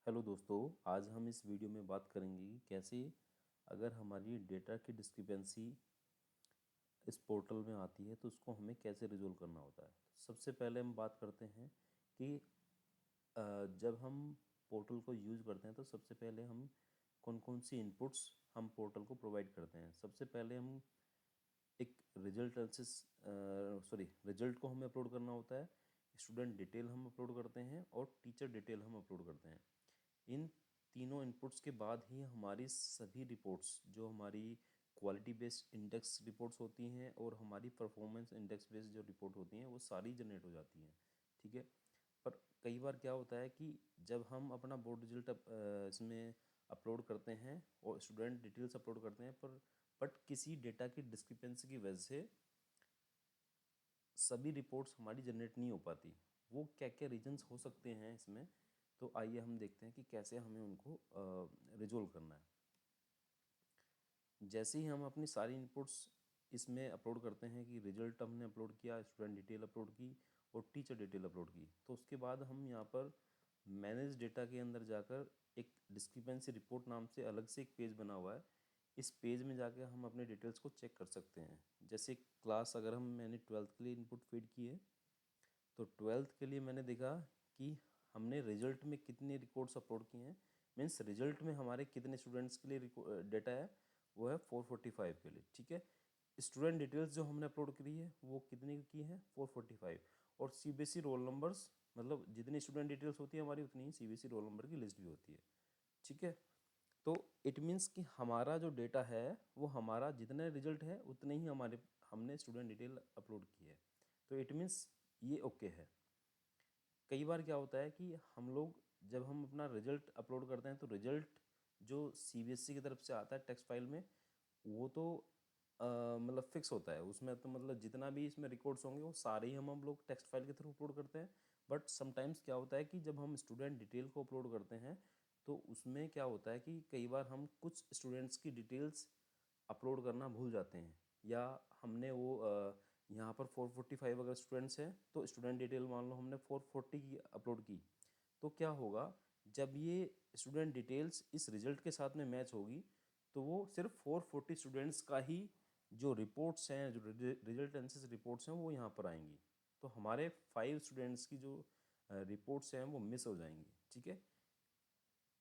Hello दोस्तों, आज हम इस वीडियो में बात करेंगे कि कैसे अगर हमारी डेटा की डिस्क्रिपेंसी इस पोर्टल में आती है तो उसको हमें कैसे रिजोल्व करना होता है। सबसे पहले हम बात करते हैं कि जब हम पोर्टल को यूज़ करते हैं तो सबसे पहले हम कौन कौन सी इनपुट्स हम पोर्टल को प्रोवाइड करते हैं। सबसे पहले हम एक रिजल्ट को हमें अपलोड करना होता है, स्टूडेंट डिटेल हम अपलोड करते हैं और टीचर डिटेल हम अपलोड करते हैं। इन तीनों इनपुट्स के बाद ही हमारी सभी रिपोर्ट्स जो हमारी क्वालिटी बेस्ड इंडेक्स रिपोर्ट्स होती हैं और हमारी परफॉर्मेंस इंडेक्स बेस्ड जो रिपोर्ट होती हैं वो सारी जनरेट हो जाती हैं। ठीक है। पर कई बार क्या होता है कि जब हम अपना बोर्ड रिजल्ट इसमें अपलोड करते हैं और स्टूडेंट डिटेल्स अपलोड करते हैं पर बट किसी डेटा की डिस्क्रिपेंसी की वजह से सभी रिपोर्ट्स हमारी जनरेट नहीं हो पाती। वो क्या क्या रीजंस हो सकते हैं इसमें, तो आइए हम देखते हैं कि कैसे हमें उनको रिजोल्व करना है। जैसे ही हम अपनी सारी इनपुट्स इसमें अपलोड करते हैं कि रिजल्ट हमने अपलोड किया, स्टूडेंट डिटेल अपलोड की और टीचर डिटेल अपलोड की, तो उसके बाद हम यहाँ पर मैनेज डेटा के अंदर जाकर एक डिस्क्रिपेंसी रिपोर्ट नाम से अलग से एक पेज बना हुआ है। इस पेज में जाकर हम अपने डिटेल्स को चेक कर सकते हैं। जैसे क्लास अगर मैंने 12th के लिए इनपुट फीड की है तो 12th के लिए मैंने देखा कि हमने रिजल्ट में कितने रिकॉर्ड्स अपलोड किए हैं। मीन्स रिजल्ट में हमारे कितने स्टूडेंट्स के लिए डेटा है, वो है 445 के लिए। ठीक है। स्टूडेंट डिटेल्स जो हमने अपलोड करी है वो कितने की है, 445। और सीबीएसई रोल नंबर्स, मतलब जितनी स्टूडेंट डिटेल्स होती है हमारी उतनी ही सीबीएसई रोल नंबर की लिस्ट भी होती है। ठीक है। तो इट मीन्स कि हमारा जो डेटा है वो हमारा जितने रिजल्ट है उतने ही हमने स्टूडेंट डिटेल अपलोड की है। तो इट मीन्स ये ओके है। कई बार क्या होता है कि हम लोग जब हम अपना रिजल्ट अपलोड करते हैं तो रिजल्ट जो सीबीएसई की तरफ से आता है टेक्स्ट फाइल में, वो तो मतलब फिक्स होता है। उसमें तो मतलब जितना भी इसमें रिकॉर्ड्स होंगे वो सारे ही हम लोग टेक्स्ट फाइल के थ्रू अपलोड करते हैं। बट समटाइम्स क्या होता है कि जब हम स्टूडेंट डिटेल को अपलोड करते हैं तो उसमें क्या होता है कि कई बार हम कुछ स्टूडेंट्स की डिटेल्स अपलोड करना भूल जाते हैं, या हमने वो यहाँ पर 445 अगर स्टूडेंट्स हैं तो स्टूडेंट डिटेल मान लो हमने 440 की अपलोड की, तो क्या होगा जब ये स्टूडेंट डिटेल्स इस रिजल्ट के साथ में मैच होगी तो वो सिर्फ 440 स्टूडेंट्स का ही जो रिपोर्ट्स हैं, जो रिजल्ट एनालिसिस रिपोर्ट्स हैं वो यहाँ पर आएंगी। तो हमारे 5 स्टूडेंट्स की जो रिपोर्ट्स हैं वो मिस हो जाएंगी। ठीक है।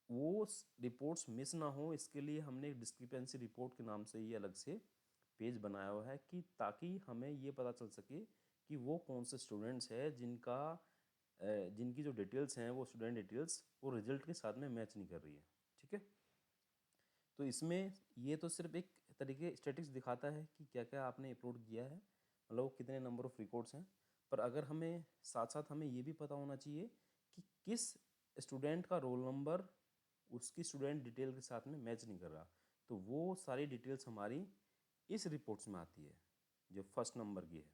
वो रिपोर्ट्स मिस ना हो इसके लिए हमने एक डिस्क्रिपेंसी रिपोर्ट के नाम से ये अलग से पेज बनाया हुआ है कि ताकि हमें ये पता चल सके कि वो कौन से स्टूडेंट्स हैं जिनकी जो डिटेल्स हैं वो स्टूडेंट डिटेल्स वो रिजल्ट के साथ में मैच नहीं कर रही है। ठीक है। तो इसमें ये तो सिर्फ एक तरीके स्टेटिक्स दिखाता है कि क्या क्या आपने अपलोड किया है, मतलब वो कितने नंबर ऑफ रिकॉर्ड्स हैं। पर अगर हमें साथ साथ हमें ये भी पता होना चाहिए कि किस स्टूडेंट का रोल नंबर उसकी स्टूडेंट डिटेल के साथ में मैच नहीं कर रहा, तो वो सारी डिटेल्स हमारी इस रिपोर्ट्स में आती है जो फर्स्ट नंबर की है।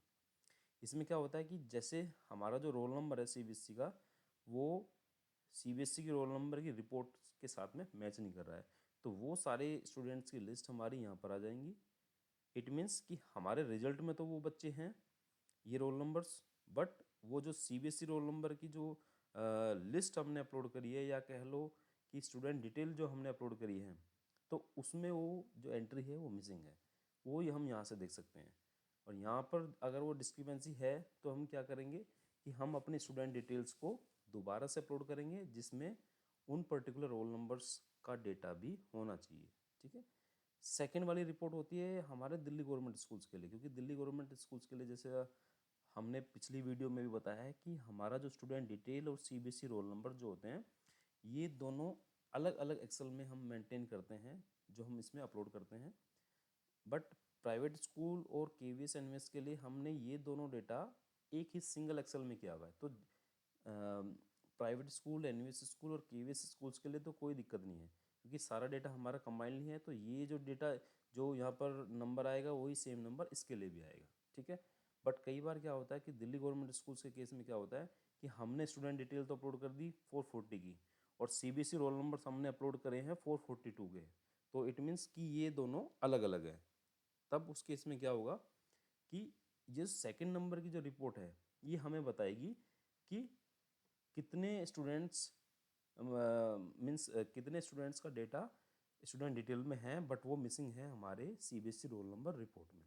इसमें क्या होता है कि जैसे हमारा जो रोल नंबर है सीबीएसई का, वो सीबीएसई के रोल नंबर की रिपोर्ट के साथ में मैच नहीं कर रहा है, तो वो सारे स्टूडेंट्स की लिस्ट हमारी यहाँ पर आ जाएंगी। इट मीन्स कि हमारे रिजल्ट में तो वो बच्चे हैं ये रोल नंबर्स, बट वो जो सीबीएसई रोल नंबर की जो लिस्ट हमने अपलोड करी है, या कह लो कि स्टूडेंट डिटेल जो हमने अपलोड करी है, तो उसमें वो जो एंट्री है वो मिसिंग है। वो ही हम यहाँ से देख सकते हैं। और यहाँ पर अगर वो डिस्क्रिपेंसी है तो हम क्या करेंगे कि हम अपने स्टूडेंट डिटेल्स को दोबारा से अपलोड करेंगे जिसमें उन पर्टिकुलर रोल नंबर्स का डेटा भी होना चाहिए। ठीक है। सेकेंड वाली रिपोर्ट होती है हमारे दिल्ली गवर्नमेंट स्कूल्स के लिए, क्योंकि दिल्ली गवर्नमेंट स्कूल्स के लिए जैसे हमने पिछली वीडियो में भी बताया है कि हमारा जो स्टूडेंट डिटेल और सीबीएसई रोल नंबर जो होते हैं ये दोनों अलग अलग एक्सेल में हम मेंटेन करते हैं जो हम इसमें अपलोड करते हैं। बट प्राइवेट स्कूल और केवीएस एनवीएस के लिए हमने ये दोनों डेटा एक ही सिंगल एक्सेल में किया हुआ है। तो प्राइवेट स्कूल, एनवीएस स्कूल और केवीएस स्कूल्स के लिए तो कोई दिक्कत नहीं है क्योंकि सारा डेटा हमारा कंबाइंड नहीं है। तो ये जो डेटा जो यहाँ पर नंबर आएगा वही सेम नंबर इसके लिए भी आएगा। ठीक है। बट कई बार क्या होता है कि दिल्ली गवर्नमेंट स्कूल्स के केस में क्या होता है कि हमने स्टूडेंट डिटेल तो अपलोड कर दी 440 की, और सीबीएसई रोल नंबर हमने अपलोड करे हैं 442 के। तो इट मीन्स कि ये दोनों अलग अलग हैं। तब उस केस में क्या होगा कि ये सेकंड नंबर की जो रिपोर्ट है ये हमें बताएगी कि कितने स्टूडेंट्स मीन्स कितने स्टूडेंट्स का डेटा स्टूडेंट डिटेल में है बट वो मिसिंग है हमारे CBSE रोल नंबर रिपोर्ट में।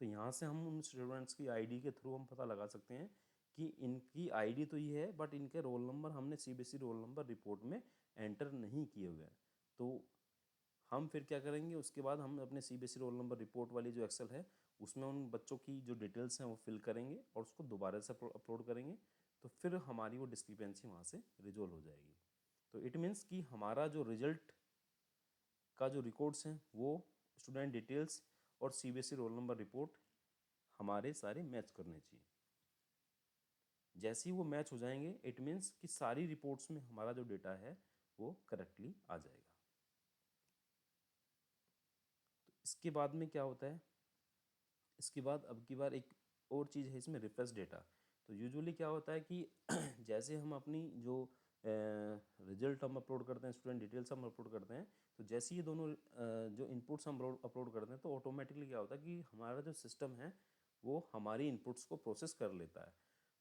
तो यहाँ से हम उन स्टूडेंट्स की आईडी के थ्रू हम पता लगा सकते हैं कि इनकी आईडी तो ये है बट इनके रोल नंबर हमने CBSE रोल नंबर रिपोर्ट में एंटर नहीं किए हुए हैं। तो हम फिर क्या करेंगे, उसके बाद हम अपने CBSE रोल नंबर रिपोर्ट वाली जो एक्सेल है उसमें उन बच्चों की जो डिटेल्स हैं वो फिल करेंगे और उसको दोबारा से अपलोड करेंगे। तो फिर हमारी वो डिस्क्रिपेंसी वहाँ से रिजोल्व हो जाएगी। तो इट मीन्स कि हमारा जो रिजल्ट का जो रिकॉर्ड्स हैं वो स्टूडेंट डिटेल्स और CBSE रोल नंबर रिपोर्ट हमारे सारे मैच करने चाहिए। जैसे ही वो मैच हो जाएंगे इट मीन्स कि सारी रिपोर्ट्स में हमारा जो डेटा है वो करेक्टली आ जाएगा। तो इसके बाद में क्या होता है, इसके बाद अब की बार एक और चीज़ है इसमें, रिफ्रेश डेटा। तो यूजुअली क्या होता है कि जैसे हम अपनी जो रिजल्ट हम अपलोड करते हैं, स्टूडेंट डिटेल्स हम अपलोड करते हैं, तो जैसे ये दोनों जो इनपुट्स हम अपलोड करते हैं तो ऑटोमेटिकली क्या होता है कि हमारा जो सिस्टम है वो हमारी इनपुट्स को प्रोसेस कर लेता है।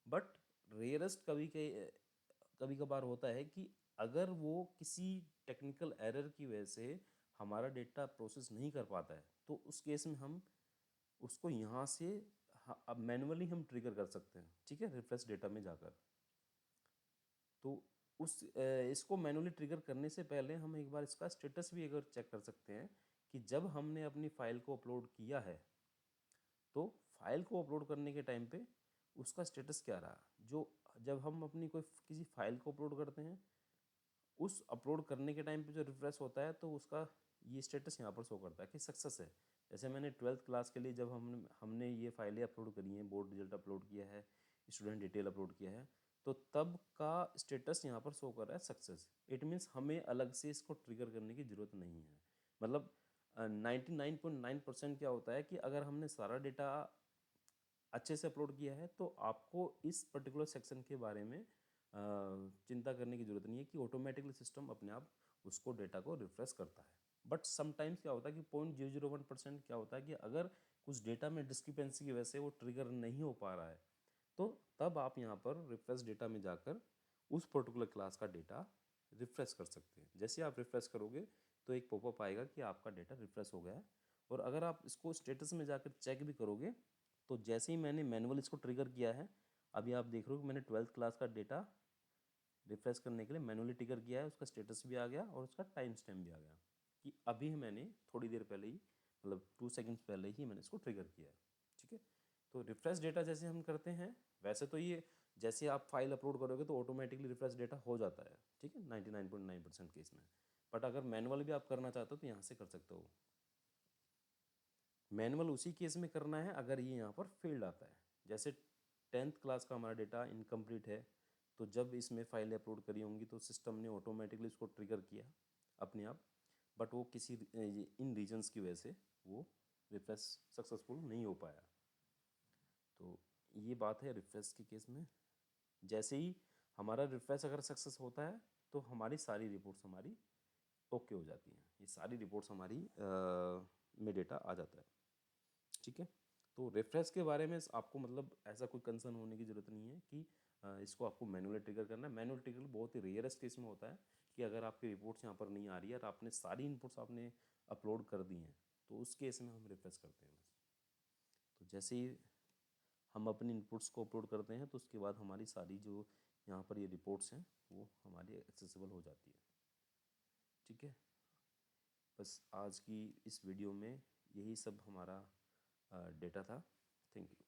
बट रेयरेस्ट कभी कभार होता है कि अगर वो किसी टेक्निकल एरर की वजह से हमारा डेटा प्रोसेस नहीं कर पाता है तो उस केस में हम उसको यहाँ से अब मैनुअली हम ट्रिगर कर सकते हैं, ठीक है, रिफ्रेश डेटा में जाकर। तो इसको मैनुअली ट्रिगर करने से पहले हम एक बार इसका स्टेटस भी अगर चेक कर सकते हैं कि जब हमने अपनी फ़ाइल को अपलोड किया है तो फाइल को अपलोड करने के टाइम पे उसका स्टेटस क्या रहा। जो जब हम अपनी कोई किसी फाइल को अपलोड करते हैं उस अपलोड करने के टाइम पे जो रिफ्रेश होता है तो उसका ये स्टेटस यहाँ पर शो करता है कि सक्सेस है। जैसे मैंने 12th क्लास के लिए जब हमने ये फाइलें अपलोड करी हैं, बोर्ड रिजल्ट अपलोड किया है, स्टूडेंट डिटेल अपलोड किया है, तो तब का स्टेटस यहाँ पर शो कर रहा है सक्सेस। इट मीन्स हमें अलग से इसको ट्रिगर करने की ज़रूरत नहीं है। मतलब 99.9% क्या होता है कि अगर हमने सारा डेटा अच्छे से अपलोड किया है तो आपको इस पर्टिकुलर सेक्शन के बारे में चिंता करने की ज़रूरत नहीं है कि ऑटोमेटिकली सिस्टम अपने आप उसको डेटा को रिफ्रेश करता है। बट समटाइम्स क्या होता है कि 0.001% क्या होता है कि अगर कुछ डेटा में डिस्क्रिपेंसी की वजह से वो ट्रिगर नहीं हो पा रहा है तो तब आप यहाँ पर रिफ्रेश डेटा में जाकर उस पर्टिकुलर क्लास का डेटा रिफ्रेश कर सकते हैं। जैसे आप रिफ्रेश करोगे तो एक पॉपअप आएगा कि आपका डेटा रिफ्रेश हो गया है। और अगर आप इसको स्टेटस में जाकर चेक भी करोगे तो जैसे ही मैंने मैनुअल इसको ट्रिगर किया है, अभी आप देख रहे हो कि मैंने 12th क्लास का डेटा रिफ्रेश करने के लिए मैनुअली ट्रिगर किया है, उसका स्टेटस भी आ गया और उसका टाइम स्टैम्प भी आ गया कि अभी मैंने थोड़ी देर पहले ही, मतलब 2 सेकंड्स पहले ही मैंने इसको ट्रिगर किया है। ठीक है, तो रिफ्रेश डेटा जैसे हम करते हैं वैसे तो ये जैसे आप फाइल अपलोड करोगे तो ऑटोमेटिकली रिफ्रेश डेटा हो जाता है, ठीक है, 99.9% केस में। बट अगर मैनुअल भी आप करना चाहते हो तो यहाँ से कर सकते हो। मैनुअल उसी केस में करना है अगर ये यहाँ पर फेल्ड आता है। जैसे 10th क्लास का हमारा डेटा इनकम्प्लीट है तो जब इसमें फाइलें अपलोड करी होंगी तो सिस्टम ने ऑटोमेटिकली उसको ट्रिगर किया अपने आप, बट वो किसी इन रीजन्स की वजह से वो रिफ्रेश सक्सेसफुल नहीं हो पाया। तो ये बात है रिफ्रेश के केस में। जैसे ही हमारा रिफ्रेश अगर सक्सेस होता है तो हमारी सारी रिपोर्ट्स हमारी ओके हो जाती हैं, ये सारी रिपोर्ट्स हमारी में डेटा आ जाता है। ठीक है, तो रिफ्रेश के बारे में आपको मतलब ऐसा कोई कंसर्न होने की ज़रूरत नहीं है कि इसको आपको मैनुअली ट्रिगर करना है। मैनुअल ट्रिगर बहुत ही रेयरेस्ट केस में होता है कि अगर आपकी रिपोर्ट्स यहाँ पर नहीं आ रही है और आपने सारी इनपुट्स आपने अपलोड कर दी हैं तो उस केस में हम रिफ्रेश करते हैं बस। तो जैसे ही हम अपनी इनपुट्स को अपलोड करते हैं तो उसके बाद हमारी सारी जो यहाँ पर ये रिपोर्ट्स हैं वो हमारी एक्सेसिबल हो जाती है। ठीक है, बस आज की इस वीडियो में यही सब हमारा डेटा था। Thank you.